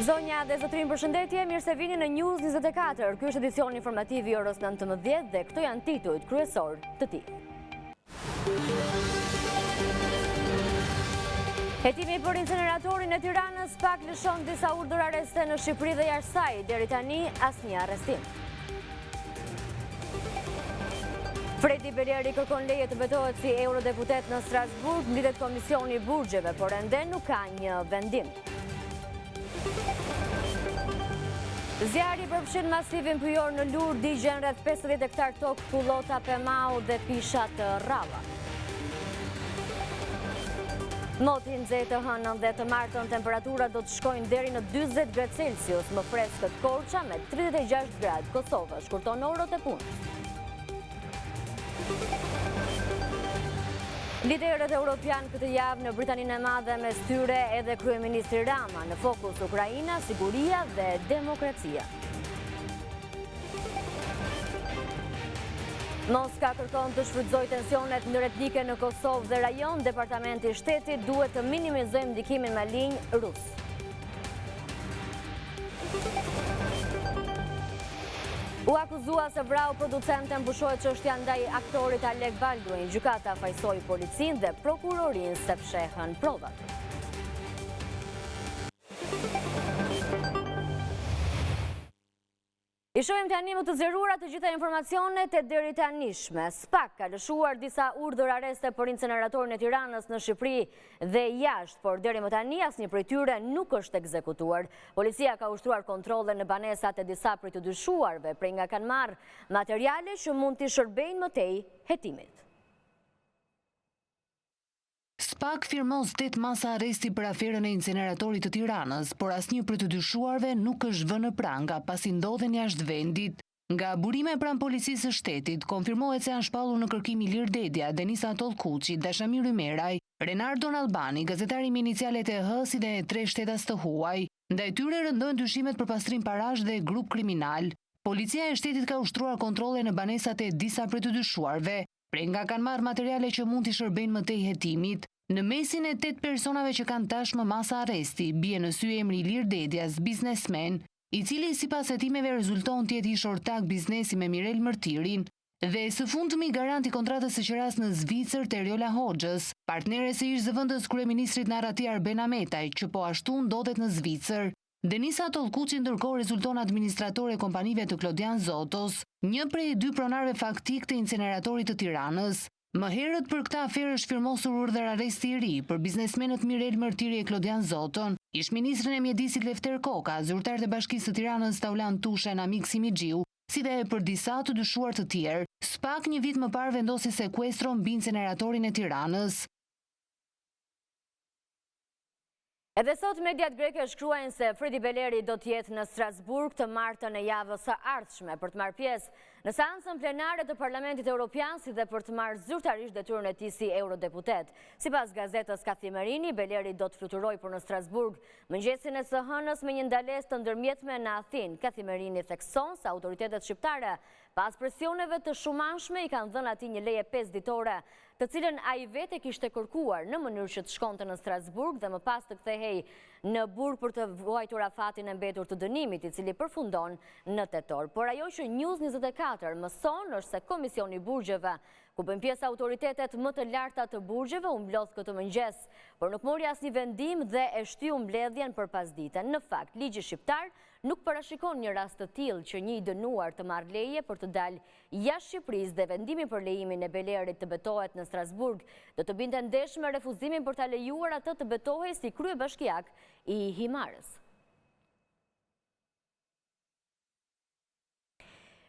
Zonja dhe zotrin, përshëndetje, mirë se vini në News 24. Ky është edicion informativ i orës 19 dhe këto janë titujt kryesor të tij. Hetimi për inceneratorin e Tiranës pak lëshon disa urdhër areste në Shqipëri dhe jashtë saj, deri tani asnjë arrestim. Fredi Beleri kërkon leje të betohet si eurodeputet në Strasburg, mblitet komisioni burgjeve, por ende nuk ka një vendim. Zjarri përfshin masivin pyjor në Lur, digjen rreth 50 hektar tokë kullota Pemau dhe pisha të rralla. Moti nxehtë të hënën dhe të martën temperaturat do të shkojnë deri në 40 gradë Celsius, më freskët Korça me 36 gradë, Kosova shkurton orët e punës. Liderët europian këtë javë në Britaninë e Madhe, mes tyre edhe kryeministri Rama, në fokus Ukraina, siguria dhe demokracia. Moska kërkon të shfrytëzojë tensionet ndëretnike në Kosovë dhe rajon. Departamenti i Shtetit duhet të minimizojë ndikimin malign rus. U akuzua se vrau producenten, pushohet çështja ndaj aktorit Alek Baldwin. Gjykata fajsoi policinë dhe prokurorinë se fshehën provat. I shohim tani më të zgjeruara të gjitha informacionet e deri tanishme. SPAK ka lëshuar disa urdhër areste për inceneratorin e Tiranës në Shqipëri dhe jashtë, por deri më tani asnjë prej tyre nuk është ekzekutuar. Policia ka ushtruar kontrolle në banesat e disa prej të dyshuarve, prej nga kanë marrë materiale që mund t'i shërbejnë më tej hetimit. SPAK firmon 8 masa arresti për aferën e inceneratorit të Tiranës, por asnjë prej të dyshuarve nuk është vënë në pranga pasi ndodhen jashtë vendit. Nga burime pranë policisë së shtetit, konfirmohet se janë shpallur në kërkim Ilir Dedja, Denisa Tollkuçi, Dashamir Ymeraj, Renardon Albani, gazetari me inicialet e H si dhe 3 shtetas të huaj. Ndaj tyre rëndojnë dyshimet për pastrim parash dhe grup kriminal. Policia e shtetit ka ushtruar kontrolle në banesat e disa prej të dyshuarve, prej nga kanë marrë materiale që mund t'i shërbejnë më tej hetimit. Në mesin e 8 personave që kanë tashmë masa arresti, bie në sy emri Ilir Dedjas, biznesmen, i cili sipas hetimeve rezulton të jetë ish ortak biznesi me Mirel Mërtirin, dhe së fundmi garanti kontratës së qeras në Zvicër Teriola Hoxhës, partnere së ish zëvendës kryeministrit Narati Arben Ametaj, që po ashtu ndodhet në Zvicër. Denisa Tollkuçi ndërkohë rezulton administratore e kompanive të Klodian Zotos, një prej 2 pronarëve faktik të inceneratorit të Tiranës. Më herët për këtë aferë është firmosur urdhër arresti i ri për biznesmenët Mirel Mërtiri e Klodian Zoton, ish-ministrin e mjedisit Lefter Koka, zyrtarët e Bashkisë së Tiranës Taulan Tusha, Namik Simixhiu, si dhe për disa të dyshuar të tjerë. SPAK një vit më parë vendosi sekuestro mbi inceneratorin e Tiranës. Edhe sot mediat greke shkruajnë se Fredi Beleri do të jetë në Strasburg të martën e javës së ardhshme për të marrë pjesë në seancën plenare të Parlamentit Evropian, si dhe për të marrë zyrtarisht detyrën e tij si eurodeputet. Sipas gazetës Kathimerini, Beleri do të fluturojë për në Strasburg mëngjesin e së hënës me një ndalesë të ndërmjetme në Athinë. Kathimerini thekson se autoritetet shqiptare pas presioneve të shumanshme i kanë dhënë atij një leje 5 ditore, të cilën ai vetë kishte kërkuar në mënyrë që të shkonte në Strasburg dhe më pas të kthehej në burg për të vuajtur afatin e mbetur të dënimit, i cili përfundon në tetor. Por ajo që News 24 mëson është se Komisioni i Burgjeve, ku bën pjesë autoritetet më të larta të burgjeve, u mblodh këtë mëngjes, por nuk mori asnjë vendim dhe e shtyu mbledhjen për pasditen. Në fakt, ligji shqiptar nuk parashikon një rast të tillë që një i dënuar të marrë leje për të dalë jashtë Shqipërisë dhe vendimi për lejimin e Belerit të betohet në Strasburg do të binte ndesh me refuzimin për ta lejuar atë të betohej si kryebashkiak i Himarës.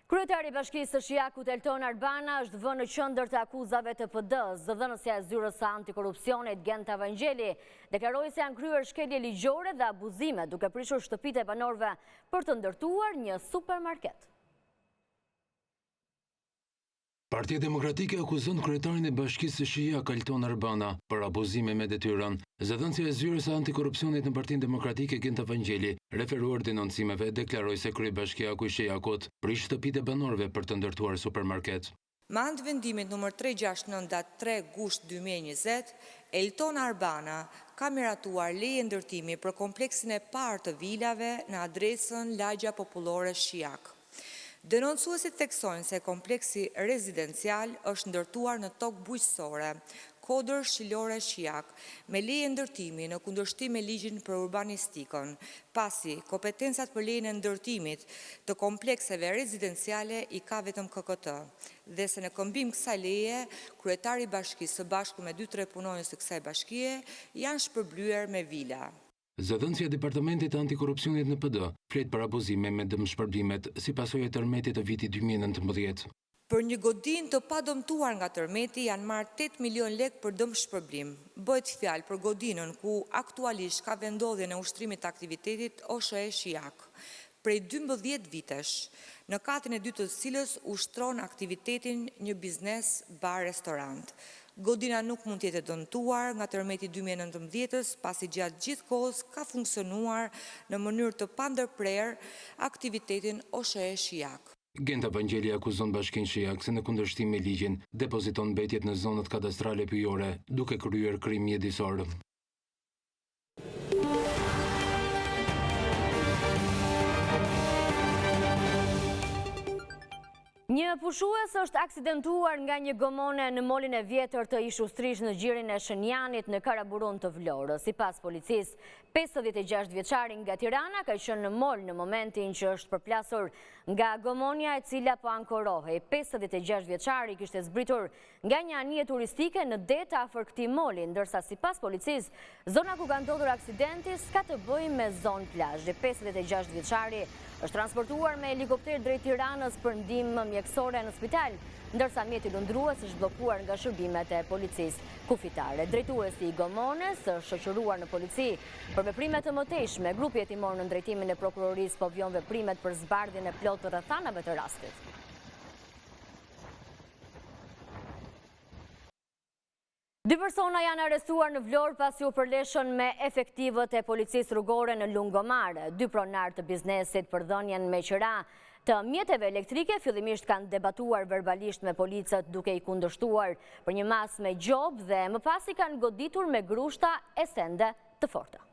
Kryetari i Bashkisë së Shiakut Elton Arbana është vënë në qendër të akuzave të PD-s. Zëdhënësja e zyrës së antikorrupsionit Genta Vangjeli deklaroi se janë kryer shkelje ligjore dhe abuzime, duke prishur shtëpitë e banorëve për të ndërtuar një supermarket. Partia Demokratike akuzon kryetarin e Bashkisë së Shiak Elton Arbana për abuzime me detyrën. Zëdhënësja e zyrës së antikorrupsionit në Partinë Demokratike Genta Vangjeli, referuar denoncimeve, deklaroi se kryebashkiaku i Shiakut prish shtëpitë e banorëve për të ndërtuar supermarket. Me anë të vendimit nr. 369 datë 3 gusht 2020, Elton Arbana ka miratuar leje ndërtimi për kompleksin e parë të vilave në adresën Lagja Popullore Shijak. Denoncuesit theksojnë se kompleksi rezidencial është ndërtuar në tokë bujqësore, kodër shqilore Shijak, me leje ndërtimi në kundërshtim me ligjin për urbanistikën, pasi kompetencat për lejen e ndërtimit të komplekseve rezidenciale i ka vetëm KKT, dhe se në këmbim kësaj leje, kryetari i bashkisë së bashku me 2-3 punonjës të kësaj bashkie janë shpërblyer me vila. Zëdhënësia e Departamentit të Antikorrupsionit në PD flet për abuzime me dëmshpërblimet si pasojë e tërmetit të vitit 2019. Për një godin të padëmtuar nga tërmeti janë marrë 8 milion lek për dëmshpërblim. Bëhet fjalë për godinën ku aktualisht ka vendodhjen e ushtrimit të aktivitetit OSHE Shijak. Prej 12 vitesh, në katin e dytë të cilës ushtron aktivitetin një biznes bar-restorant. Godina nuk mund t'jetë dëmtuar nga tërmeti 2019, pasi gjatë gjithë kohës ka funksionuar në mënyrë të pandërprer aktivitetin OSHE Shijak. Genta Vangjeli akuzon Bashkinë Shijak se në kundërshtim me ligjin depoziton mbetjet në zonat kadastrale pyjore, duke kryer krim mjedisor. Një pushues është aksidentuar nga një gomone në molin e vjetër të Ishustrish në gjirin e Shënjanit në Karaburun të Vlorës. Sipas policisë, 56 vjeçari nga Tirana ka qenë në mol në momentin që është përplasur nga gomonja e cila po ankorohej. 56 vjeçari kishte zbritur nga një anije turistike në det afër këtij moli, ndërsa sipas policisë, zona ku ka ndodhur aksidenti s'ka të bëjë me zonë plazhi. 56 vjeçari është transportuar me helikopter drejt Tiranës për ndihmë mjekësore në spital, ndërsa mjeti lundrues është bllokuar nga shërbimet e policisë kufitare. Drejtuesi i gomones është shoqëruar në polici për veprimet të mëtejshme. Grupi hetimor në drejtimin e prokurorisë po vjon veprimet për zbardhjen e plotë të rrethanave të rastit. Dy persona janë arrestuar në Vlorë pasi u përleshën me efektivët e policisë rrugore në Lungomar. Dy pronar të biznesit për dhënien me qira të mjeteve elektrike fillimisht kanë debatuar verbalisht me policët duke i kundërshtuar për një mas me gjobë dhe më pas i kanë goditur me grushta e sende të forta.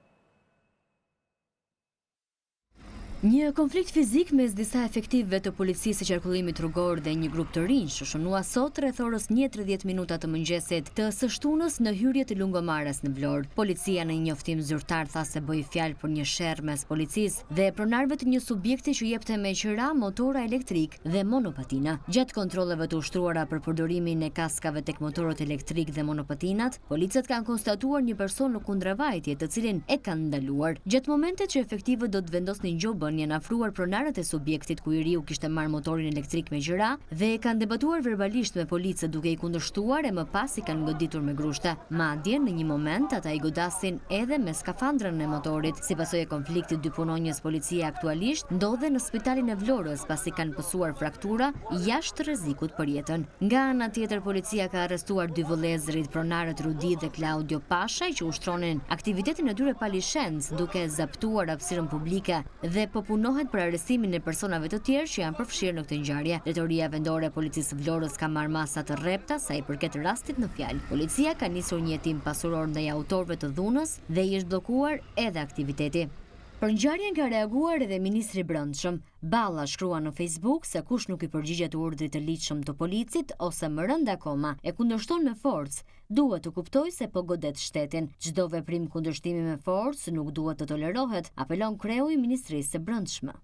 Një konflikt fizik mes disa efektivëve të policisë së qarkullimit rrugor dhe një grup të rinj shëshunua sot rreth orës 1:30 minuta të mëngjesit të së shtunës në hyrje të Lungomarës në Vlorë. Policia në një njoftim zyrtar tha se bëi fjalë për një sherrë mes policisë dhe pronarëve të një subjekti që jepte me qira motora elektrik dhe monopatina. Gjatë kontrolleve të ushtruara për përdorimin e kaskave tek motorët elektrik dhe monopatinat, policët kanë konstatuar një person në kundërvajtje, të cilin e kanë ndaluar. Gjatë momentet që efektivët do të vendosnin gjobën, janë afruar pronarët e subjektit ku i riu kishte marrë motorin elektrik me gjëra dhe kanë debatuar verbalisht me policët duke i kundërshtuar e më pas i kanë goditur me grushte. Madje në një moment ata i godasin edhe me skafandrën e motorit. Si pasojë e konfliktit, dy punonjës policie aktualisht ndodhen në spitalin e Vlorës pasi kanë pësuar fraktura jashtë rrezikut për jetën. Nga ana tjetër, policia ka arrestuar dy vëllezërit, pronarët Rudi dhe Claudio Pashaj, që ushtronin aktivitetin e tyre pa licencë duke zaptuar hapësirën publike dhe punohet për arrestimin e personave të tjerë që janë përfshirë në këtë ngjarje. Drejtoria vendore e policisë Vlorës ka marrë masa të rrepta sa i përket rastit në fjalë. Policia ka nisur një hetim pasuror ndaj autorëve të dhunës dhe i është bllokuar edhe aktiviteti. Për ngjarjen ka reaguar edhe ministri i Brendshëm. Balla shkrua në Facebook se kush nuk i përgjigjet urdhrit të ligjshëm të policit ose më rënd akoma e kundërshton me forcë, duhet të kuptojë se po godet shtetin. Çdo veprim kundërshtimi me forcë nuk duhet të tolerohet, apelon kreu i Ministrisë së Brendshme.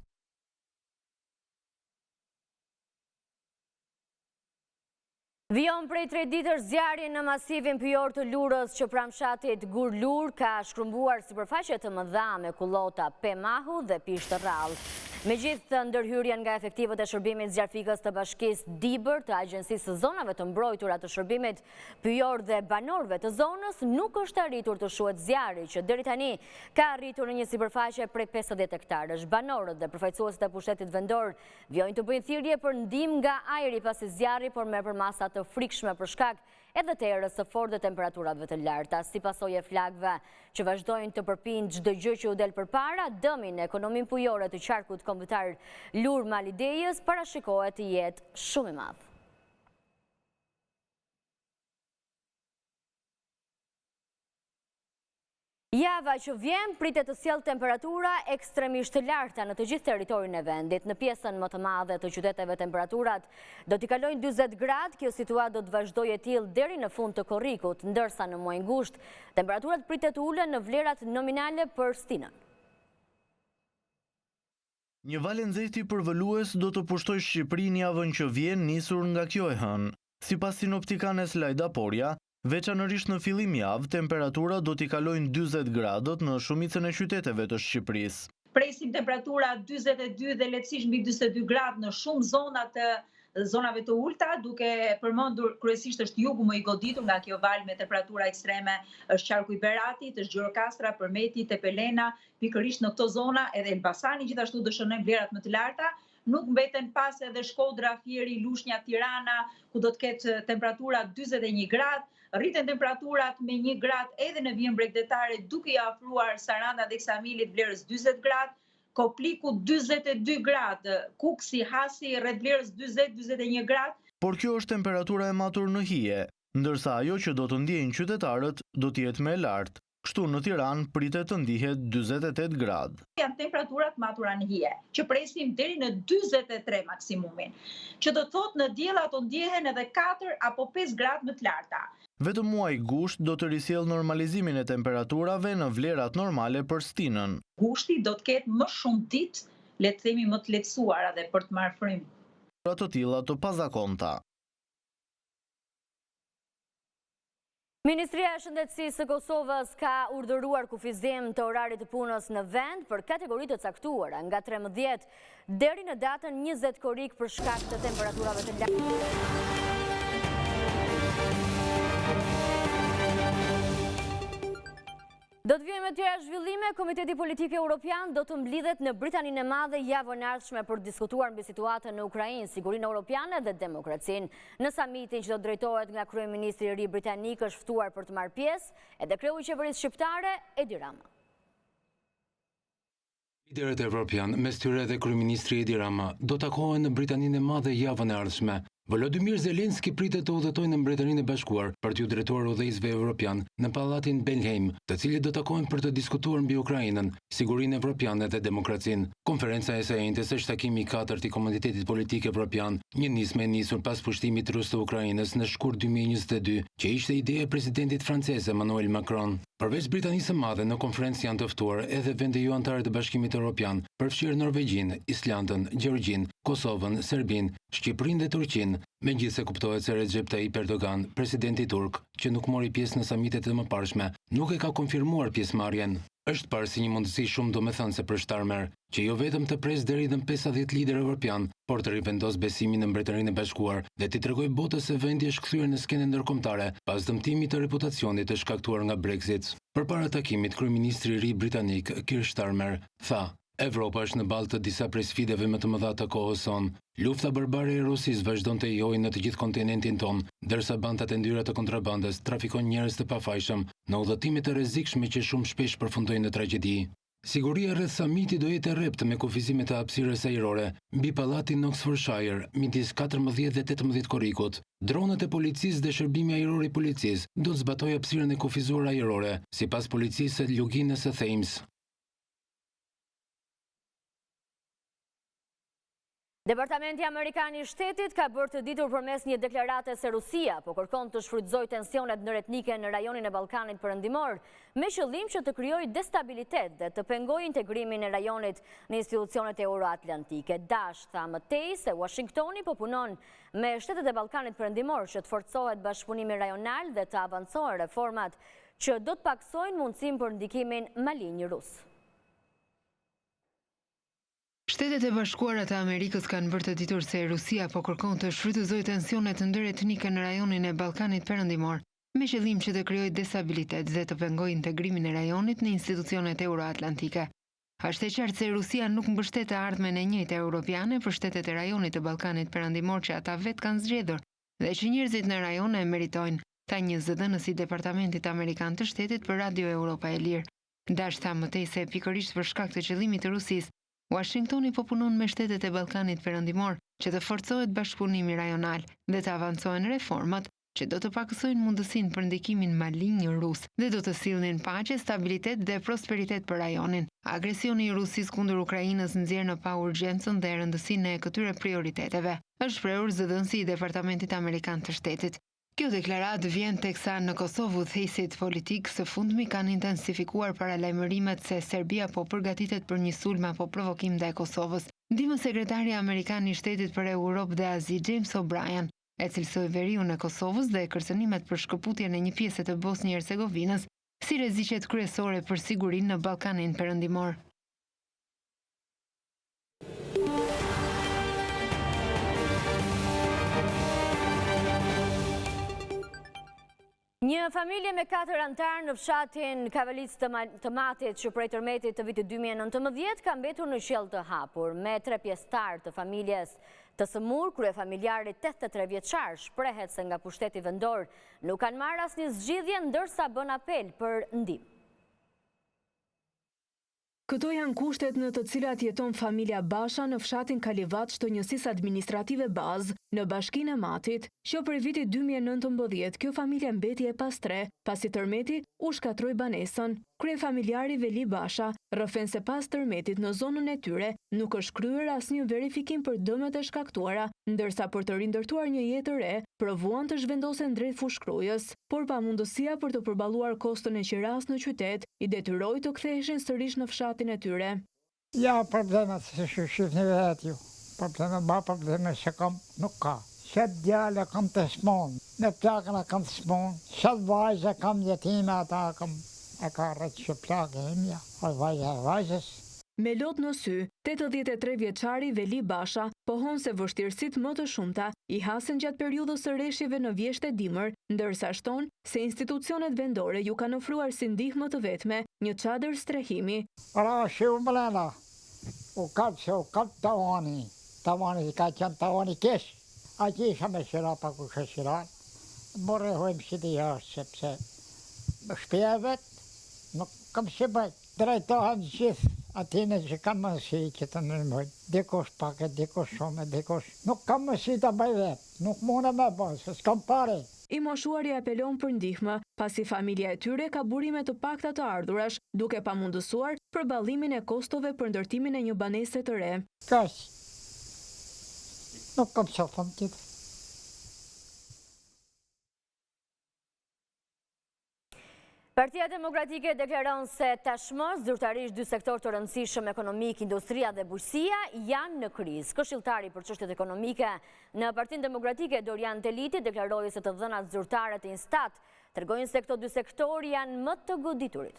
Vijon prej 3 ditësh zjarri në masivin pyjor të Lurës që pranë fshatit Gurlur ka shkrumbuar sipërfaqe të mëdha me kullota pemahu dhe pishë të rrallë. Megjithë ndërhyrjen nga efektivët e shërbimit zjarfikës të bashkisë Dibër, të Agjencisë së Zonave të Mbrojtura të Shërbimit Pyjor dhe banorëve të zonës, nuk është arritur të shuhet zjarri, që deri tani ka arritur në një sipërfaqe prej 50 hektarësh. Banorët dhe përfaqësuesit e pushtetit vendor vjojnë të bëjnë thirrje për ndihmë nga ajri pasi zjarri por merr masat të frikshme për shkak edhe të erës së fortë dhe temperaturave të larta. Si pasojë e flakëve që vazhdojnë të përpinë çdo gjë që u del përpara, dëmi në ekonominë pujore të qarkut kombëtar Lur Malidejës parashikohet të jetë shumë i madh. Java që vjen pritet të sjellë temperatura ekstremisht të larta në të gjithë territorin e vendit. Në pjesën më të madhe të qyteteve temperaturat do t'i kalojnë 40 gradë, kjo situatë do të vazhdojë e tillë deri në fund të korrikut, ndërsa në muajin gusht temperaturat pritet të ulen në vlerat nominale për stinën. Një val nxehti përvëlues do të pushtojë Shqipërinë javën që vjen, nisur nga kjo e hënë. Sipas sinoptikanes Lajda Porja, veçanërisht në fillim javë, temperatura do t'i kalojnë 40 gradët në shumicën e qyteteve të Shqipërisë. Presim temperatura 42 dhe lehtësisht mbi 42 gradë në shumë zonave të ulta, duke përmendur kryesisht është jugu më i goditur nga kjo val me temperatura ekstreme, është qarku i Beratit, është Gjirokastra, Përmeti, Tepelena, pikërisht në këto zona edhe Elbasani gjithashtu dëshërnojnë vlerat më të larta. Nuk mbeten pas edhe Shkodra, Fieri, Lushnja, Tirana, ku do të ketë temperatura 41 gradë. Rriten temperaturat me 1 gradë edhe në Vjen Bregdetare, duke i afruar Saranda dhe Ksamilit vlerës 40 gradë, Kopliku 42 gradë, Kuksi, Hasi rreth vlerës 40-41 gradë. Por kjo është temperatura e matur në hije, ndërsa ajo që do të ndjejnë qytetarët do të jetë më e lartë. Kështu në Tiranë pritet të ndihet 48 gradë. Janë temperaturat matura në hije, që presim deri në 43 maksimumin, që do thotë në diell ato ndjehen edhe 4 apo 5 gradë më të larta. Vetëm muaji gusht do të risjell normalizimin e temperaturave në vlerat normale për stinën. Gushti do të ketë më shumë ditë, le të themi më të lehtësuara dhe për të marrë frymë. Të tilla të pazakonta. Ministria e Shëndetësisë së Kosovës ka urdhëruar kufizim të orarit të punës në vend për kategoritë të caktuara nga 13 deri në datën 20 korrik për shkak të temperaturave të larta. Do të vijmë me tjera zhvillime, Komiteti Politik Evropian do të mblidhet në Britaninë e Madhe javën e ardhshme për të diskutuar mbi situatën në Ukrainë, sigurinë europiane dhe demokracinë. Në samitin që do drejtohet nga kryeministri i ri britanik është ftuar për të marrë pjesë edhe kreu i qeverisë shqiptare Edi Rama. Liderët evropian, mes tyre edhe kryeministri Edi Rama, do takohen në Britaninë e Madhe javën e ardhshme. Volodymyr Zelenski pritet të udhëtojnë në Mbretërinë e Bashkuar për t'u drejtuar udhëheqësve evropian në pallatin Belheim, të cilët do takohen për të diskutuar mbi Ukrainën, sigurinë evropiane dhe demokracinë. Konferenca e së njëjtës është takimi i katërt i Komunitetit Politik Evropian, një nismë e nisur pas pushtimit rus të Ukrainës në shkurt 2022, që ishte ideja e presidentit francez Emmanuel Macron. Përveç Britanisë së Madhe, në konferencë janë të ftuar edhe vende jo anëtare të Bashkimit Evropian, përfshirë Norvegjinë, Islandën, Gjergjinë, Kosovën, Serbinë, Shqipërinë dhe Turqinë. Megjithse kuptohet se Recep Tayyip Erdogan, presidenti turk, që nuk mori pjesë në samitet e mëparshme, nuk e ka konfirmuar pjesëmarrjen. Është parë si një mundësi shumë domethënëse për shtarmer, që jo vetëm të pres deri në 50 lider evropian, por të rivendos besimin në Mbretërinë e Bashkuar dhe t'i tregoj botës se vendi është kthyer në skenën ndërkombëtare pas dëmtimit të reputacionit të shkaktuar nga Brexit. Përpara takimit, kryeministri i ri britanik Keir Starmer tha: Evropa është në balë të disa prej sfidave më të mëdha të kohës sonë. Lufta barbare e Rusisë vazhdon të jojë në të gjithë kontinentin tonë, ndërsa bandat e ndyra të kontrabandës trafikojnë njerëz të pafajshëm në udhëtime të rrezikshme që shumë shpesh përfundojnë në tragjedi. Siguria rreth samitit do jetë e rrept me kufizime të hapësirës ajrore mbi pallatin në Oxfordshire midis 14 dhe 18 korrikut. Dronët e policisë dhe shërbimi ajror i policisë do të zbatojë hapësirën e kufizuar ajrore, sipas policisë së Luginës së Thames. Departamenti Amerikan i Shtetit ka bërë të ditur përmes një deklarate se Rusia po kërkon të shfrytëzojë tensionet ndëretnike në rajonin e Ballkanit Perëndimor, me qëllim që të krijojë destabilitet dhe të pengojë integrimin e rajonit në institucionet euroatlantike. Dash tha më tej se Washingtoni po punon me shtetet e Ballkanit Perëndimor që të forcohet bashkëpunimi rajonal dhe të avancojë reformat që do të paksojnë mundësinë për ndikimin malign rus. Shtetet e Bashkuara të Amerikës kanë bërë të ditur se Rusia po kërkon të shfrytëzojë tensionet ndëretnike në rajonin e Ballkanit Perëndimor, me qëllim që të krijojë destabilitet dhe të pengojë integrimin e rajonit në institucionet euroatlantike. Është e qartë se Rusia nuk mbështet të ardhmen e njëjtë europiane për shtetet e rajonit të Ballkanit Perëndimor që ata vetë kanë zgjedhur dhe që njerëzit në rajon e meritojnë, tha një zëdhënës i Departamentit Amerikan të Shtetit për Radio Europa e Lirë. Dash tha më tej se pikërisht për shkak të qëllimit të Rusisë, Washingtoni po punon me shtetet e Ballkanit Perëndimor që të forcohet bashkëpunimi rajonal dhe të avancohen reformat që do të pakësojnë mundësinë për ndikimin malign rus dhe do të sillnin paqe, stabilitet dhe prosperitet për rajonin. Agresioni i Rusisë kundër Ukrainës nxjerr në pa urgjencën dhe rëndësinë e këtyre prioriteteve, është shprehur zëdhënësi i Departamentit Amerikan të Shtetit. Kjo deklaratë vjen teksa në Kosovë udhëheqësit politik së fundmi kanë intensifikuar paralajmërimet se Serbia po përgatitet për një sulm apo provokim ndaj Kosovës. Ndihmë sekretari amerikan i Shtetit për Europë dhe Azi James O'Brien e cilësoi veriun e Kosovës dhe kërcënimet për shkëputjen e një pjese të Bosnjë-Hercegovinës si rreziqet kryesore për sigurinë në Ballkanin Perëndimor. Një familje me 4 antar në fshatin Kavalic të Matit që prej tërmetit të vitit 2019 ka mbetur në qiell të hapur. Me 3 pjesëtar të familjes të sëmur, kryefamiljari 83 vjeçar shprehet se nga pushteti vendor nuk kanë marrë asnjë zgjidhje ndërsa bën apel për ndihmë. Këto janë kushtet në të cilat jeton familja Basha në fshatin Kalivaç të njësisë administrative bazë në bashkinë e Matit, që për vitit 2019 kjo familje mbeti e pastre, pasi tërmeti u shkatroi banesën. Kryefamiljari Veli Basha rrëfen se pas tërmetit në zonën e tyre nuk është kryer asnjë verifikim për dëmet e shkaktuara, ndërsa për të rindërtuar një jetë të re, provuan të zhvendosen drejt fushkrujës, por pamundësia për të përballuar kostën e qiras në qytet i detyroi të ktheheshin sërish në fshatin e tyre. Ja, problemet se shifni vetë ju. Problemet që kam nuk ka. Qëtë djale kam të shmonë, në plakën e kam të shmonë, qëtë vajzë kam jetime ata kam e ka rëtë që plakë e imja, vajzës. Me lot në sy, 83 vjeçari Veli Basha pohon se vështirësit më të shumta i hasen gjatë periudhës së rreshjeve në vjesht e dimër, ndërsa shton se institucionet vendore ju kanë ofruar si ndihmë të vetme një çadër strehimi. Ra, shiu mlena, u katë tavani ka qenë tavani kesh, a që isha me shira pa ku shë shira, borrehojmë që të jashtë, sepse shpeja vetë, nuk kam që bëjt, drejtohen gjithë atine që kam mësi që të nërmojnë, dikosh pake, dikosh shumë, dikosh, nuk kam mësi të bëj vetë, nuk mune me bëjt, se s'kam pare. I moshuari apelon për ndihmë, pasi familja e tyre ka burime të pakta të ardhurash, duke pamundësuar përballimin e kostove për ndërtimin e një banese të re. Kash, nuk kam që thëmë tjetë. Partia Demokratike deklaron se tashmë zyrtarisht 2 sektor të rëndësishëm ekonomik, industria dhe bujqësia janë në krizë. Këshilltari për çështjet ekonomike në Partinë Demokratike Dorian Teliti deklaroi se të dhënat zyrtare të Instat tregojnë se këto 2 sektor janë më të goditurit.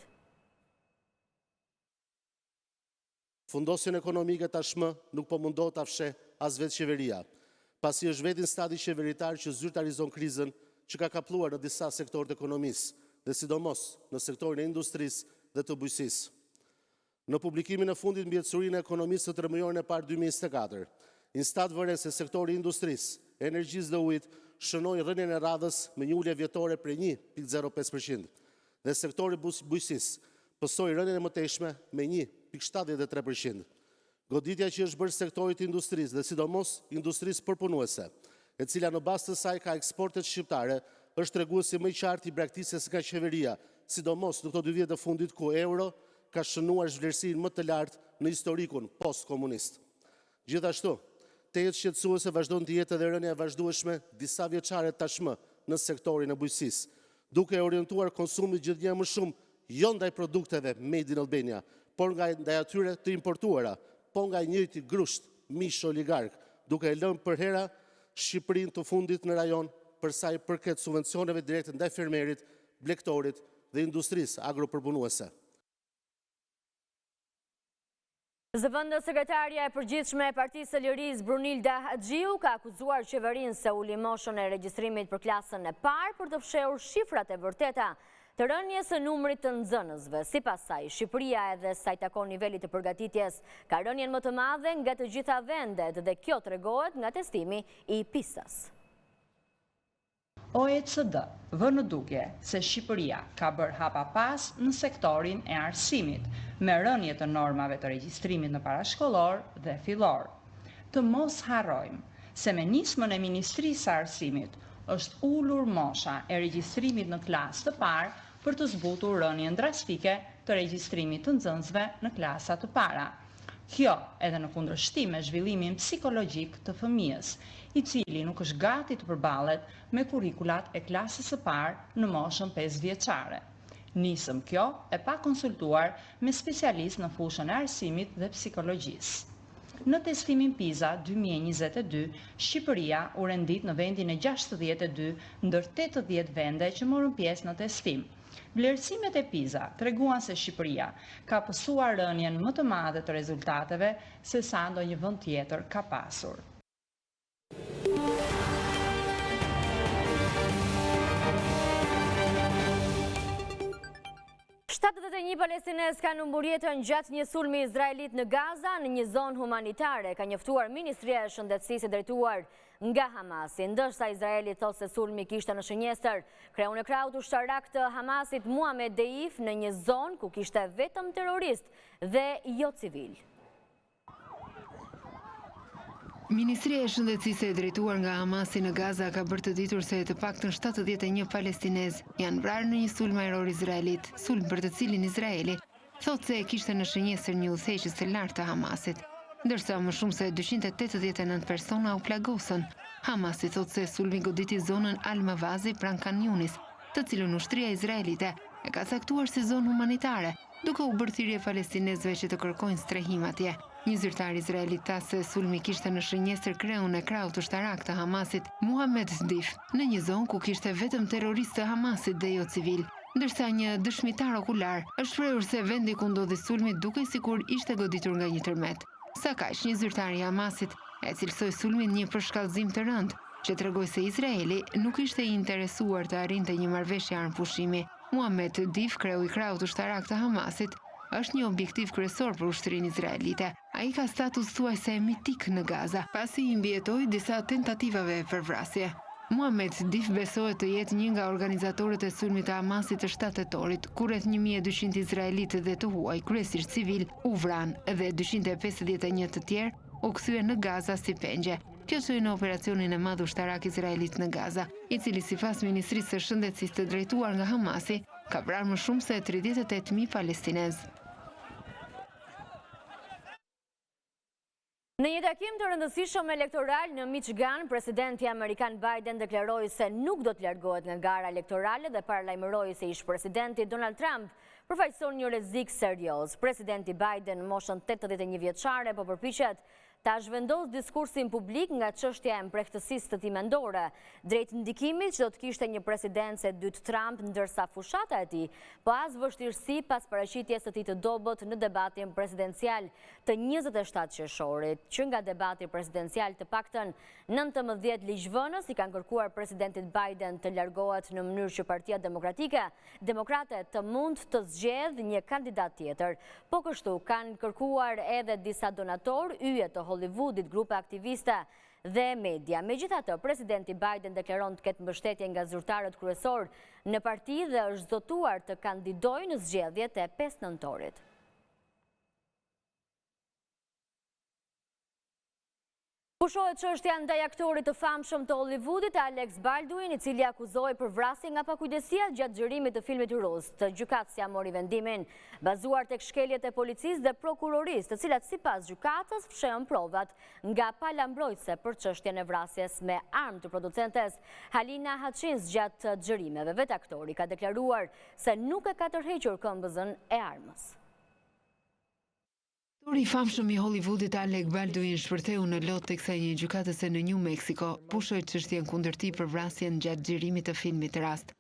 Fundosin ekonomike tashmë nuk po mundohet ta fsheh as vetë qeveria, pasi është vetë Instati qeveritar që zyrtarizon krizën që ka kapluar në disa sektorë të ekonomisë, dhe sidomos në sektorin e industrisë dhe të bujqësisë. Në publikimin e fundit mbi ecurinë e ekonomisë të tërmëjorin e parë 2024, Instat vëren se sektori i industrisë, energjisë dhe ujit shënoi rënien e radhës me një ulje vjetore prej 1,05% dhe sektori bujqësisë pësoi rënien e mëtejshme me 1,73%. Goditja që është bërë sektorit të industrisë dhe sidomos industrisë përpunuese, e cila në bazë të saj ka eksportet shqiptare, është treguesi më i qartë i braktisjes nga qeveria, sidomos në këto 2 vjet të fundit ku euro ka shënuar zhvlerësinë më të lartë në historikun post-komunist. Gjithashtu, tejet shqetësuese vazhdon të jetë edhe rënja e vazhdueshme disa vjeçare tashmë në sektorin e bujqësisë, duke orientuar konsumit gjithnjë më shumë jo ndaj produkteve made in Albania, por ndaj atyre të importuara, po nga i njëjti grusht mish oligark, duke e lënë për hera Shqipërinë të fundit në rajon për sa i përket subvencioneve direkte ndaj fermerit, blegtorit dhe industrisë agropërpunuese. Zëvendës sekretarja e përgjithshme e Partisë së Lirisë Brunilda Haxhiu ka akuzuar qeverinë se u limoshën e regjistrimit për klasën e parë për të fshehur shifrat e vërteta të rënies së numrit të nxënësve. Sipas saj, Shqipëria edhe sa i takon nivelit të përgatitjes ka rënien më të madhe nga të gjitha vendet dhe kjo tregohet nga testimi i PISA-s. OECD vë në dukje se Shqipëria ka bërë hapa pas në sektorin e arsimit, me rënje të normave të regjistrimit në parashkollor dhe fillor. Të mos harrojmë se me nismën e Ministrisë së Arsimit është ulur mosha e regjistrimit në klasë të parë për të zbutur rënien drastike të regjistrimit të nxënësve në klasa të para. Kjo edhe në kundërshtim me zhvillimin psikologjik të fëmijës, i cili nuk është gati të përballet me kurrikulat e klasës së parë në moshën 5 vjeçare. Nisëm kjo e pa konsultuar me specialist në fushën e arsimit dhe psikologjisë. Në testimin PISA 2022, Shqipëria u rendit në vendin e 62 ndër 80 vende që morën pjesë në testim. Vlerësimet e PISA treguan se Shqipëria ka pësuar rënien më të madhe të rezultateve se sa ndonjë vend tjetër ka pasur. Një palestines kanë humbur jetën gjatë një sulmi izraelit në Gaza në një zonë humanitare, ka njoftuar Ministria e Shëndetësisë e drejtuar nga Hamasi. Ndërsa Izraeli thotë se sulmi kishte në shënjestër kreun e krahut ushtarak të Hamasit Muhamed Deif në një zonë ku kishte vetëm terrorist dhe jo civil. Ministria e Shëndetësisë e drejtuar nga Hamasi në Gaza ka bërë të ditur se të paktën 71 palestinez janë vrarë në një sulm ajror izraelit, sulm për të cilin Izraeli thotë se e kishte në shënjestër një udhëheqës të lartë të Hamasit, ndërsa më shumë se 289 persona u plagosën. Hamasi thotë se sulmi goditi zonën Al-Mawazi pranë Khan Yunis, të cilën ushtria izraelite e ka caktuar si zonë humanitare, duke u bërë thirrje palestinezëve që të kërkojnë strehim atje. Një zyrtar izraelit tha se sulmi kishte në shënjestër kreun e krahut ushtarak të Hamasit Muhamed Deif në një zonë ku kishte vetëm terroristë të Hamasit dhe jo civil, ndërsa një dëshmitar okular është shprehur se vendi ku ndodhi sulmi dukej sikur ishte goditur nga një tërmet. Sa kaq, një zyrtar i Hamasit e cilësoi sulmin një përshkallëzim të rëndë, që tregoi se Izraeli nuk ishte i interesuar të arrinte një marrëveshje armpushimi. Muhamed Deif, kreu i krahut ushtarak të Hamasit, është një objektiv kryesor për ushtrinë izraelite. Ai ka status thuajse mitik në Gaza, pasi i mbijetoi disa tentativave për vrasje. Muhamed Deif besohet të jetë një nga organizatorët e sulmit të Hamasit të 7 tetorit, ku rreth 1200 izraelitë dhe të huaj, kryesisht civil, u vranë dhe 251 të tjerë u kthye në Gaza si pengje. Kjo çoi në operacionin e madh ushtarak izraelit në Gaza, i cili sipas Ministrisë së Shëndetësisë të drejtuar nga Hamasi, ka vrarë më shumë se 38.000 palestinezë. Në një takim të rëndësishëm elektoral në Michigan, presidenti Amerikan Biden deklaroi se nuk do të largohet nga gara elektorale dhe paralajmëroi se ish presidenti Donald Trump përfaqëson një rrezik serioz. Presidenti Biden, moshën 81 vjeçare, po përpiqet ta zhvendos diskursin publik nga çështja e mpregtësisë të tij mendore, drejt ndikimit që do të kishte një presidencë e dytë Trump, ndërsa fushata e tij po as vështirësi pas paraqitjes së tij të dobët në debatin presidencial të 27 qershorit, që nga debati presidencial të paktën 19 ligjvënës i kanë kërkuar presidentit Biden të largohet në mënyrë që Partia Demokrate të mund të zgjedhë një kandidat tjetër. Po kështu kanë kërkuar edhe disa donatorë, yje të Hollywoodit, grupe aktiviste dhe media. Megjithatë, presidenti Biden deklaron të ketë mbështetje nga zyrtarët kryesor në parti dhe është zotuar të kandidojë në zgjedhjet e 5 nëntorit. Pushohet çështja ndaj aktorit të famshëm të Hollywoodit, Alex Baldwin, i cili akuzoi për vrasje nga pakujdesia gjatë xhirimit të filmit rus. Gjykatësia mori vendimin bazuar tek shkeljet e policisë dhe prokurorisë, të cilat sipas gjykatës fshehën provat nga pala mbrojtëse për çështjen e vrasjes me armë të producentes Halina Hutchins gjatë xhirimeve. Vetë aktori ka deklaruar se nuk e ka tërhequr këmbëzën e armës. Aktori i famshëm i Hollywoodit Alec Baldwin shpërtheu në lot të kësaj një gjykatëse në New Mexico, pushoi çështjen kundër tij për vrasjen gjatë xhirimit të filmit Rast.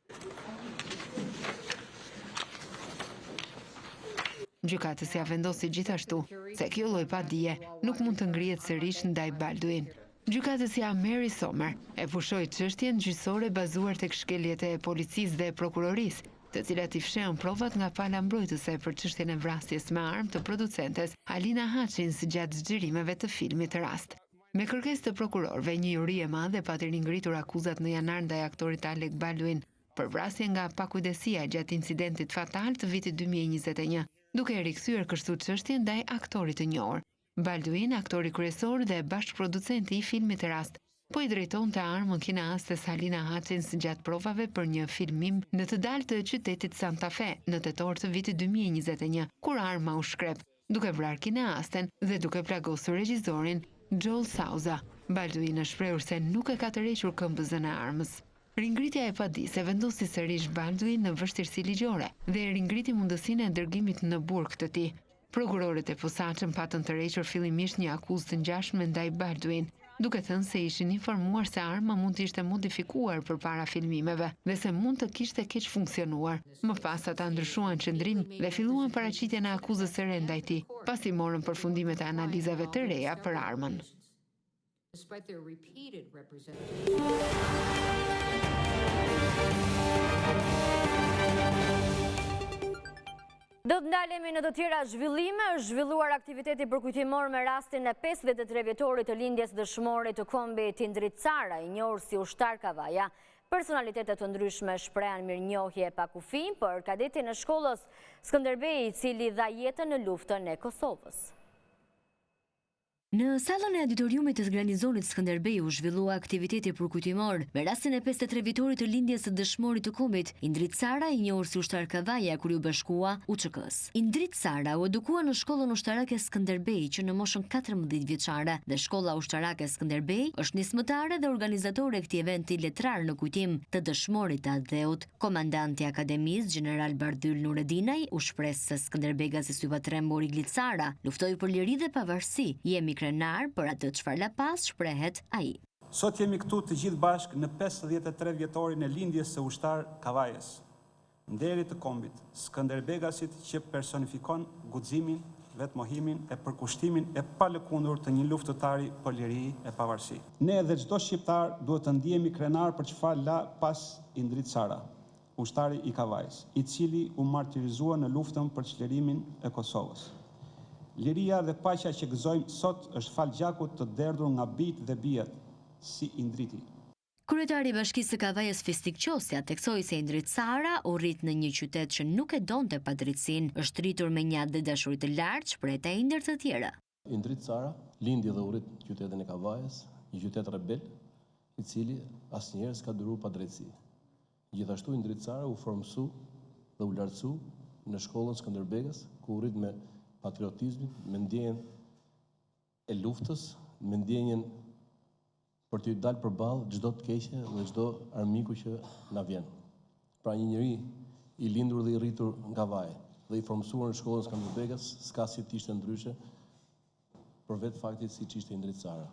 Gjykatësia vendosi gjithashtu se kjo lloj padije nuk mund të ngrihet sërish ndaj Baldwin. Gjykatësia Mary Sommer e pushoi çështjen gjyqësore bazuar tek shkeljet e policisë dhe prokurorisë, të cilat i fshehën provat nga pala mbrojtëse për çështjen e vrasjes me armë të producentes Halina Hutchins gjatë xhirimeve të filmit Rast. Me kërkesë të prokurorëve, një juri e madhe pati ringritur akuzat në janar ndaj aktorit Alec Baldwin për vrasje nga pakujdesia gjatë incidentit fatal të vitit 2021, duke rikthyer kështu çështjen ndaj aktorit të njohur. Baldwin, aktori kryesor dhe bashkëproducenti i filmit Rast, po i drejton të armën kinaste Salina Hutchins gjatë provave për një filmim në të dalë të qytetit Santa Fe në tetor të vitit 2021, kur arma u shkrep, duke vrarë kineasten dhe duke plagosur regjisorin Joel Souza. Baldwin është shprehur se nuk e ka tërhequr këmbëzën e armës. Ringritja e padise vendosi sërish Baldwin në vështirësi ligjore dhe ringriti mundësinë e dërgimit në burg të tij. Prokurorët e posaçëm patën tërhequr fillimisht një akuzë të ngjashme ndaj Baldwin, duke thënë se ishin informuar se arma mund të ishte modifikuar përpara filmimeve dhe se mund të kishte keq funksionuar. Më pas ata ndryshuan qëndrim dhe filluan paraqitjen e akuzës së re ndaj tij, pasi morën përfundimet e analizave të reja për armën. Do të ndalemi në të tjera zhvillime. Është zhvilluar aktiviteti përkujtimor me rastin e 53 vjetorit të lindjes dëshmore të kombit Indrit Cara, i njohur si ushtar Kavaja. Personalitetet të ndryshme shprehan mirënjohje pa kufi për kadetin e shkollës Skënderbej, i cili dha jetën në luftën e Kosovës. Në sallën e auditoriumit të garnizonit Skënderbej u zhvillua aktiviteti përkujtimor me rastin e 53 vjetorit të lindjes së dëshmorit të kombit Indrit Cara, i njohur si ushtar Kavaja, kur u bashkua UÇK-s. Indrit Cara u edukua në shkollën ushtarake Skënderbej që në moshën 14 vjeçare dhe shkolla ushtarake Skënderbej është nismëtare dhe organizatore e këtij eventi letrar në kujtim të dëshmorit të Adheut. Komandanti i akademisë, General Bardhyl Nuredinaj, u shpreh se Skënderbega si sypatrembur Indrit Cara luftoi për liri dhe pavarësi. Jemi krenar për atë çfarë la pas, shprehet ai. Sot jemi këtu të gjithë bashkë në 53 vjetorin e lindjes së ushtar Kavajës, nderit të kombit, Skënderbegasit që personifikon guximin, vetmohimin e përkushtimin e palëkundur të një luftëtari për liri e pavarësi. Ne dhe çdo shqiptar duhet të ndihemi krenar për çfarë la pas Indrit Cara, ushtari i Kavajës, i cili u martirizua në luftën për çlirimin e Kosovës. Liria dhe paqja që gëzojmë sot është fal gjakut të derdhur nga bijt dhe bijat, si Indriti. Kryetari i Bashkisë së Kavajës Fistik Qosja theksoi se Indrit Cara u rrit në një qytet që nuk e donte padrejtësinë, është rritur me një dhe dashuri të lartë, shprehta e ndër të tjera. Indrit Cara lindi dhe u rrit në qytetin e Kavajës, një qytet rebel, i cili asnjëherë s'ka duruar padrejtësi. Gjithashtu Indrit Cara u formsu dhe u lartësu në shkollën Skënderbegës, ku u rrit me patriotizmin, me ndjenjen e luftës, me ndjenjen për të dalë përballë çdo të keqe dhe çdo armiku që na vjen. Pra një njeri i lindur dhe i rritur nga Kavaja dhe i formsuar në shkollën Skënderbegës, s'ka si të ishte ndryshe për vetë faktit si që ishte Indrit Cara.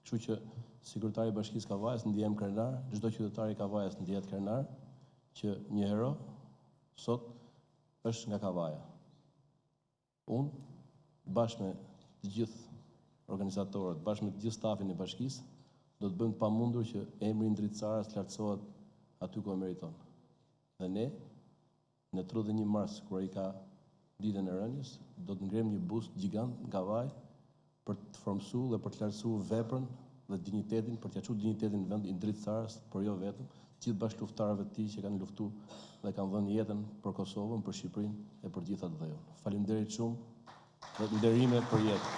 Kështu që si kryetari i Bashkisë Kavajës ndihem krenar, çdo qytetar i Kavajës ndihet krenar që një hero sot është nga Kavaja. Unë, bashkë me të gjithë organizatorët, bashkë me të gjithë stafin e bashkisë, do të bëjmë të pamundur që emri Indrit Cara të lartësohet aty ku e meriton. Dhe ne, në 31 mars, kur ai ka ditën e rënies, do të ngrem një bust gjigant nga Kavaj për të formsuar dhe për të lartësuar veprën dhe dinjitetin, për t'ia çuar dinjitetin në vend Indrit Carës, por jo vetëm, të gjithë bashkëluftarëve të tij që kanë luftuar dhe kanë dhënë jetën për Kosovën, për Shqipërinë e për gjithë atë dhëun. Faleminderit shumë dhe nderime për jetë.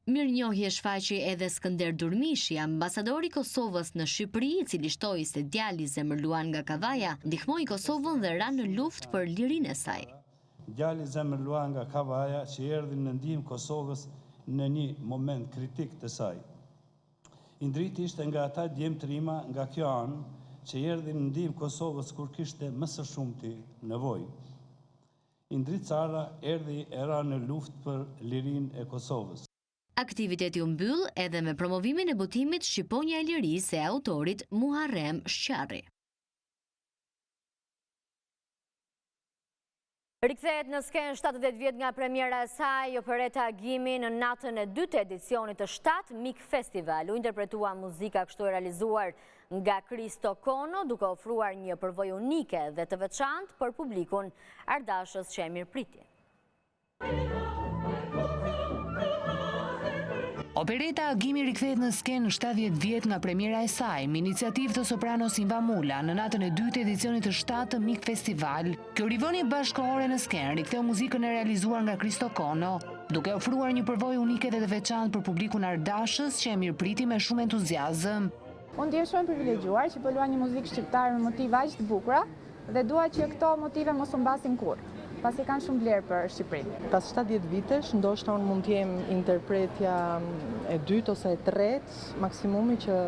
Mirënjohje shfaqi edhe Skënder Durmishi, ambasadori i Kosovës në Shqipëri, i cili shtoi se djali i zemërluan nga Kavaja ndihmoi Kosovën dhe ra në luftë për lirinë e saj. Djali i zemërluan nga Kavaja që erdhi në ndihmë Kosovës në një moment kritik të saj. Indriti ishte nga ata djemtrima nga kjo anë që erdhi në ndihmë Kosovës kur kishte më së shumti nevojë. Indrit Cara erdhi e ra në luftë për lirinë e Kosovës. Aktiviteti u mbyll edhe me promovimin e botimit Shqiponja e Lirisë e autorit Muharrem Shqarri. Rikthehet në skenë 70 vjet nga premiera e saj, opereta Gimi në natën e 2 edicionit të 7 Mik Festival. U interpretua muzika kështu e realizuar nga Kristo Kono, duke ofruar një përvojë unike dhe të veçantë për publikun ardashës që e mirëpriti. Opereta Gimi rikthehet në skenë 70 vjet nga premiera e saj, me iniciativë të sopranos Inva Mula në natën e 2 edicionit të 7 Mik Festival. Kjo rivënie bashkëkohore në skenë riktheu muzikën e realizuar nga Kristo Kono, duke ofruar një përvojë unike dhe të veçantë për publikun ardashës që e mirëpriti me shumë entuziazëm. Unë ndjehem shumë privilegjuar që po luaj një muzikë shqiptare me motiva aq të bukura dhe dua që këto motive mos u mbasin kurrë, pasi kanë shumë vlerë për Shqipërinë. Pas 70 vitesh, ndoshta unë mund të jem interpretja e dytë ose e tretë maksimumi që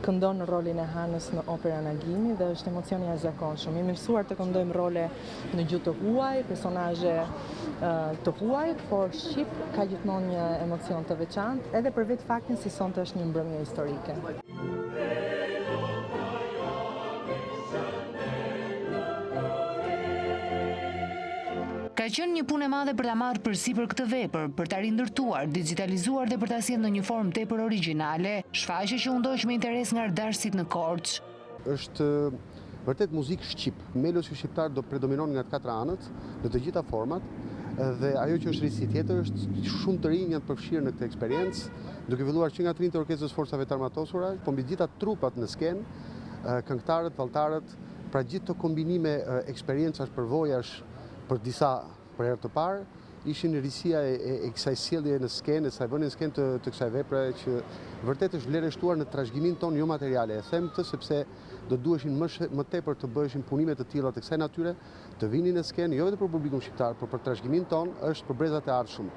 këndon rolin e Hanës në operën Agimi dhe është emocioni jashtëzakonshëm. Jemi mësuar të këndojmë role në gjuhë të huaj, personazhe të huaj, por shqip ka gjithmonë një emocion të veçantë, edhe për vetë faktin se sonte është një mbrëmje historike. Ka qenë një punë e madhe për ta marrë përsipër këtë vepër, për ta rindërtuar, digitalizuar dhe për ta sjellë në një formë tepër origjinale, shfaqje që u ndoq me interes nga ardashësit në Korçë. Është vërtet muzikë shqip. Melosi shqiptar do predominon nga të katra anët, në të gjitha format, dhe ajo që është risi tjetër është shumë të rinj janë përfshirë në këtë eksperiencë, duke filluar që nga të rinjtë orkestrës forcave të armatosura, po mbi gjitha trupat në skenë, këngëtarët, valltarët, pra gjithë të kombinime eksperiencash, përvojash për disa për herë të parë, ishin risia e kësaj sjellje në skenë, kësaj vënie në skenë të kësaj vepre që vërtet është vlerë shtuar në trashëgiminë tonë jo materiale. E them këtë sepse do duheshin më tepër të bëheshin punime të tilla të kësaj natyre, të vinin në skenë jo vetëm për publikun shqiptar, por për trashëgiminë tonë është për brezat e ardhshëm.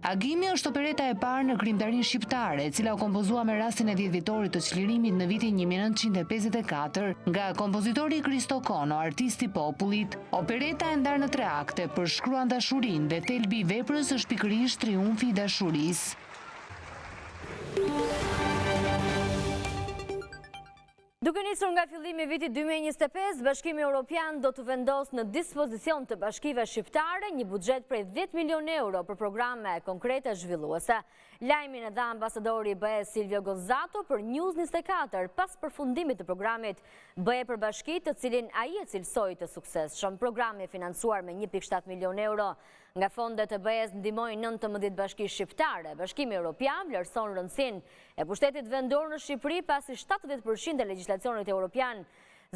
Agimi është opereta e parë në krimtarinë shqiptare, e cila u kompozua me rastin e 10 vjetorit të çlirimit në vitin 1954 nga kompozitori Kristo Kono, artisti i popullit. Opereta e ndarë në 3 akte përshkruan dashurinë dhe thelbi i veprës është pikërisht triumfi i dashurisë. Duke nisur nga fillimi i vitit 2025, Bashkimi Evropian do të vendos në dispozicion të bashkive shqiptare një buxhet prej 10 milion euro për programe konkrete zhvilluese. Lajmin e dha ambasadori i BE Silvio Gozzato për News 24 pas përfundimit të programit BE për bashki, të cilin ai e cilësoi të suksesshëm. Programi financuar me 1.7 milion euro nga fondet e BE-s ndihmoi 19 bashki shqiptare. Bashkimi Evropian vlerëson rëndësinë e pushtetit vendor në Shqipëri pasi 70% e legjislacionit evropian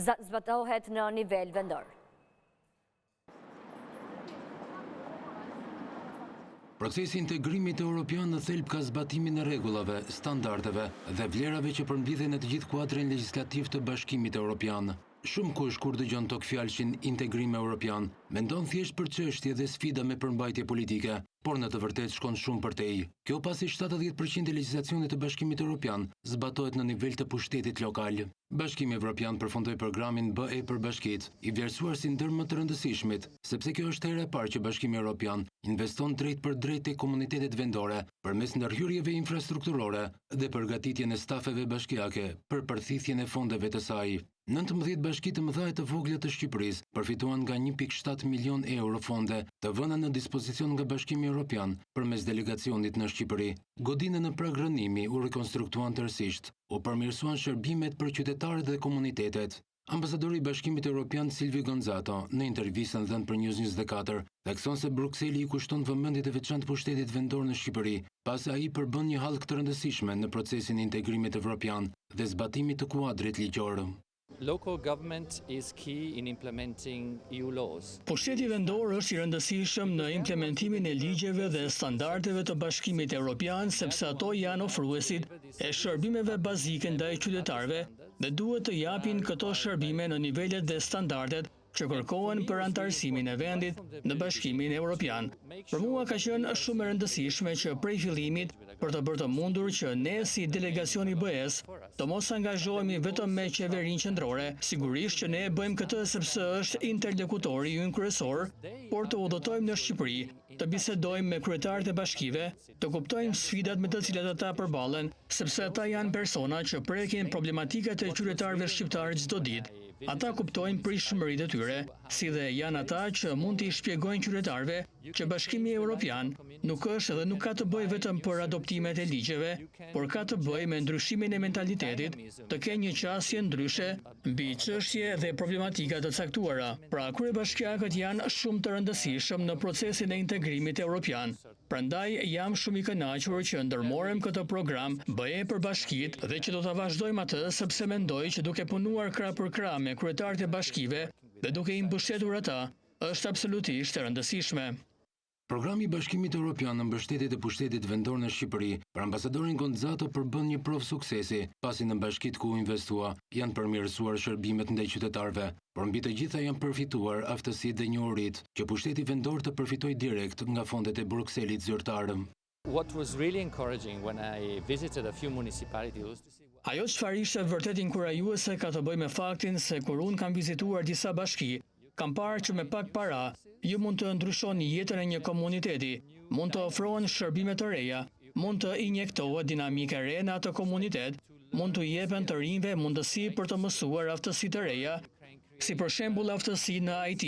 zbatohet në nivel vendor. Procesi integrimit evropian në thelb ka zbatimin e rregullave, standardeve dhe vlerave që përmbledhen në të gjithë kuadrin legjislativ të Bashkimit Evropian. Shumë kush kur dëgjon tok fjalshin integrim evropian, mendon thjesht për çështje dhe sfida me përmbajtje politike, por në të vërtetë shkon shumë përtej. Kjo pasi 70% e legjislacionit të Bashkimit Evropian zbatohet në nivel të pushtetit lokal. Bashkimi Evropian përfundoi programin BE për bashkitë, i vlerësuar si ndër më të rëndësishmit, sepse kjo është hera e parë që Bashkimi Evropian investon drejt për drejt tek komunitetet vendore përmes ndërhyrjeve infrastrukturore dhe përgatitjen e stafeve bashkiake për përthithjen e fondeve të saj. 19 bashki të mëdha të vogla të Shqipërisë përfituan nga 1.7 milion euro fonde të vëna në dispozicion nga Bashkimi Evropian përmes delegacionit në Shqipëri. Godina në prag rënimi u rekonstruktuan tërësisht, u përmirësuan shërbimet për qytetarët dhe komunitetet. Ambasadori i Bashkimit Evropian Silvio Gozzato në intervistën dhënë për News 24 thekson se Brukseli i kushton vëmendje të veçantë pushtetit vendor në Shqipëri, pasi ai përbën një hallk të rëndësishme në procesin e integrimit evropian dhe zbatimit të kuadrit ligjor. Local government is key in implementing EU laws. Pushteti vendor është i rëndësishëm në implementimin e ligjeve dhe standardeve të Bashkimit Evropian sepse ato janë ofruesit e shërbimeve bazike ndaj qytetarëve dhe duhet të japin këto shërbime në nivelet dhe standardet që kërkohen për antarësimin e vendit në Bashkimin Evropian. Për mua ka qenë shumë e rëndësishme që prej fillimit për të bërë të mundur që ne si delegacioni BE-s të mos angazhohemi vetëm me qeverinë qendrore, sigurisht që ne bëjmë këtë sepse është interlokutori ynë kryesor, por të udhëtojmë në Shqipëri, të bisedojmë me kryetarët e bashkive, të kuptojmë sfidat me të cilat ata përballen, sepse ata janë persona që prekin problematikat e qytetarëve shqiptarë çdo ditë. Ata kuptojnë pritshmëritë e tyre, si dhe janë ata që mund t'i shpjegojnë qytetarëve që Bashkimi Evropian nuk është dhe nuk ka të bëjë vetëm për adoptimet e ligjeve, por ka të bëjë me ndryshimin e mentalitetit, të kenë një qasje ndryshe mbi çështje dhe problematika të caktuara. Pra kryebashkiakët janë shumë të rëndësishëm në procesin e integrimit evropian. Prandaj jam shumë i kënaqur që ndërmorëm këtë program BE për bashkitë dhe që do ta vazhdojmë atë sepse mendoj që duke punuar krah për krah me kryetarët e bashkive dhe duke i mbështetur ata, është absolutisht e rëndësishme. Programi i Bashkimit Evropian në mbështetje të pushtetit vendor në Shqipëri për ambasadorin Gonzato përbën një provë suksesi, pasi në bashkitë ku investua janë përmirësuar shërbimet ndaj qytetarëve, por mbi të gjitha janë përfituar aftësitë dhe njohuritë që pushteti vendor të përfitojë direkt nga fondet e Brukselit zyrtar. What was really encouraging when I visited a few municipalities was to see Ajo çfarë ishte vërtet inkurajuese ka të bëjë me faktin se kur unë kam vizituar disa bashki, kam parë që me pak para ju mund të ndryshoni jetën e një komuniteti, mund të ofrohen shërbime të reja, mund të injektohet dinamike re në atë komunitet, mund të jepen të rinjve mundësi për të mësuar aftësi të reja, si për shembull aftësi në IT,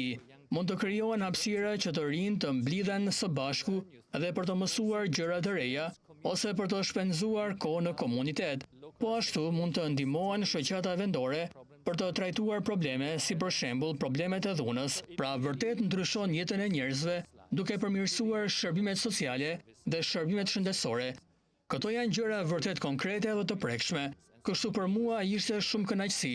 mund të krijohen hapësira që të rinj të mblidhen së bashku dhe për të mësuar gjëra të reja, ose për të shpenzuar kohë në komunitet. Po ashtu mund të ndihmohen shoqata vendore për të trajtuar probleme si për shembull problemet e dhunës, pra vërtet ndryshon jetën e njerëzve duke përmirësuar shërbimet sociale dhe shërbimet shëndetësore. Këto janë gjëra vërtet konkrete dhe të prekshme, kështu për mua ishte shumë kënaqësi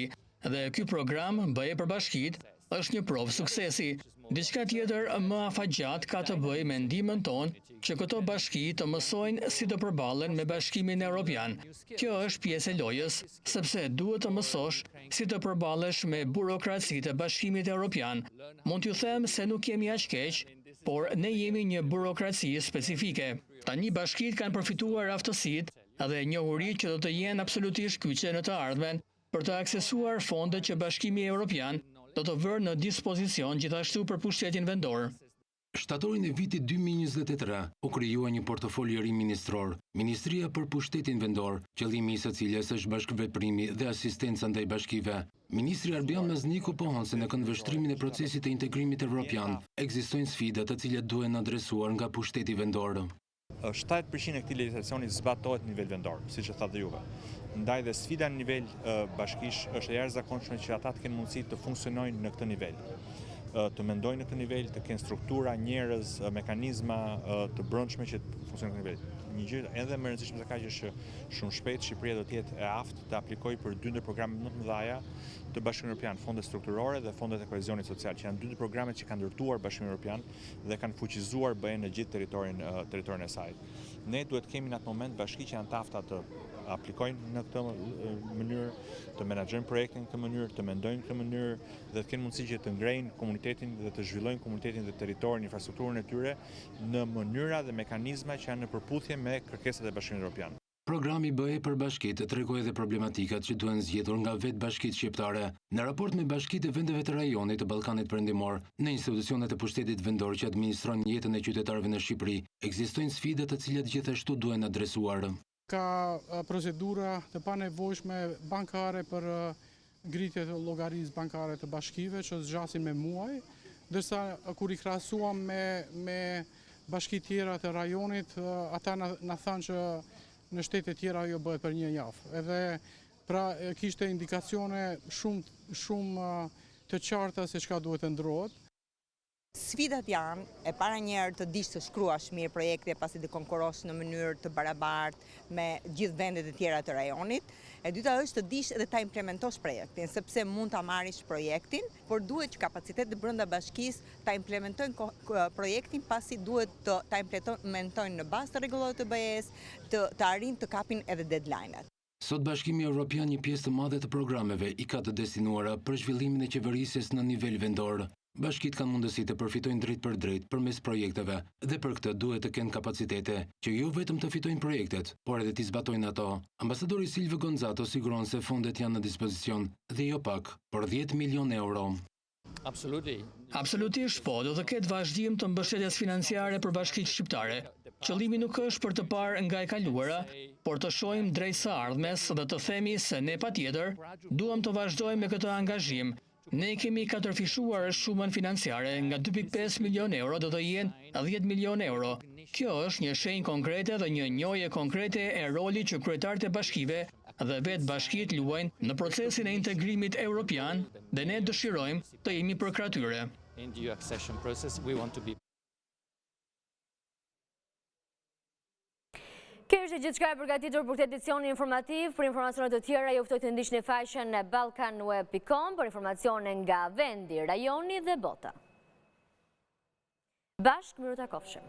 dhe ky program BE për Bashkitë është një provë suksesi. Diçka tjetër më afatgjat ka të bëjë me ndihmën tonë që këto bashki të mësojnë si të përballen me Bashkimin Evropian. Kjo është pjesë e lojës, sepse duhet të mësosh si të përballesh me burokracitë e Bashkimit Evropian. Mund t'ju them se nuk jemi aq keq, por ne jemi një burokraci specifike. Tani bashkitë kanë përfituar aftësitë dhe njohuritë që do të jenë absolutisht kyçe në të ardhmen për të aksesuar fondet që Bashkimi Evropian do të vërë në dispozicion gjithashtu për pushtetin vendor. Shtatorin e vitit 2023 u krijua një portofol i ri ministror, Ministria për Pushtetin Vendor, qëllimi i së cilës është bashkëveprimi dhe asistenca ndaj bashkive. Ministri Arbian Mazniku pohon se në këndvështrimin e procesit të integrimit evropian ekzistojnë sfida të cilat duhen adresuar nga pushteti vendor. 7% e këtij legjislacioni zbatohet në nivel vendor, siç e thatë juve. Ndaj dhe sfida në nivel bashkish është e jashtëzakonshme që ata të kenë mundësi të funksionojnë në këtë nivel. Të mendojnë në këtë nivel, të kenë struktura, njerëz, mekanizma të brendshme që të funksionojnë në këtë nivel. Një gjë edhe më e rëndësishme se kaq është që shumë shpejt Shqipëria do të jetë e aftë të aplikojë për 2 ndër programet më të mëdha të Bashkimit Evropian, fondet strukturore dhe fondet e kohezionit social, që janë 2 programet që kanë ndërtuar Bashkimin Evropian dhe kanë fuqizuar BE në gjithë territorin e saj. Ne duhet kemi në atë moment bashki që janë të afta të aplikojnë në këtë mënyrë, të menaxhojnë projektin në këtë mënyrë, të mendojnë në këtë mënyrë dhe të kenë mundësi që të ngrejnë komunitetin dhe të zhvillojnë komunitetin dhe territorin, infrastrukturën e tyre në mënyra dhe mekanizma që janë në përputhje me kërkesat e Bashkimit Evropian. Programi BE për Bashkitë tregoi edhe problematikat që duhen zgjedhur nga vetë bashkitë shqiptare. Në raport me bashkitë e vendeve të rajonit të Ballkanit Perëndimor, në institucionet e pushtetit vendor që administrojnë jetën e qytetarëve në Shqipëri, ekzistojnë sfida të cilat gjithashtu duhen adresuar. Ka procedura të panevojshme bankare për ngritje të llogarisë bankare të bashkive që zgjasin me muaj, ndërsa kur i krahasuam me bashkitë tjera të rajonit, ata na thanë që në shtete tjera ajo bëhet për një javë. Edhe pra kishte indikacione shumë të qarta se çka duhet të ndrohet. Sfidat janë e para njerë të dish të shkruash mirë projekte pasi të konkurosh në mënyrë të barabartë me gjithë vendet e tjera të rajonit. E dyta është të dish edhe ta implementosh projektin, sepse mund ta marrish projektin, por duhet që kapacitetet brenda bashkisë ta implementojnë projektin pasi duhet ta implementojnë në bazë të rregullave të BE-s, të arrijnë të kapin edhe deadline-at. Sot Bashkimi Evropian një pjesë të madhe të programeve i ka të destinuara për zhvillimin e qeverisjes në nivel vendor. Bashkitë kanë mundësi të përfitojnë drejt për drejt përmes projekteve dhe për këtë duhet të kenë kapacitete që jo vetëm të fitojnë projektet, por edhe t'i zbatojnë ato. Ambasadori Silvio Gonzato siguron se fondet janë në dispozicion dhe jo pak, por 10 milion euro. Absolutisht po, do të ketë vazhdim të mbështetjes financiare për bashkitë shqiptare. Qëllimi nuk është për të parë nga e kaluara, por të shohim drejt së ardhmes dhe të themi se ne patjetër duam të vazhdojmë me këtë angazhim. Ne kemi katërfishuar shumën financiare, nga 2.5 milion euro do të jenë 10 milion euro. Kjo është një shenjë konkrete dhe një njohje konkrete e rolit që kryetarët e bashkive dhe vetë bashkitë luajnë në procesin e integrimit evropian dhe ne dëshirojmë të jemi përkrah tyre. Kjo është gjithçka e përgatitur për këtë edicion informativ. Për informacione të tjera ju ftoj të ndiqni faqen në balkanweb.com për informacione nga vendi, rajoni dhe bota. Bashkë, miru takofshim.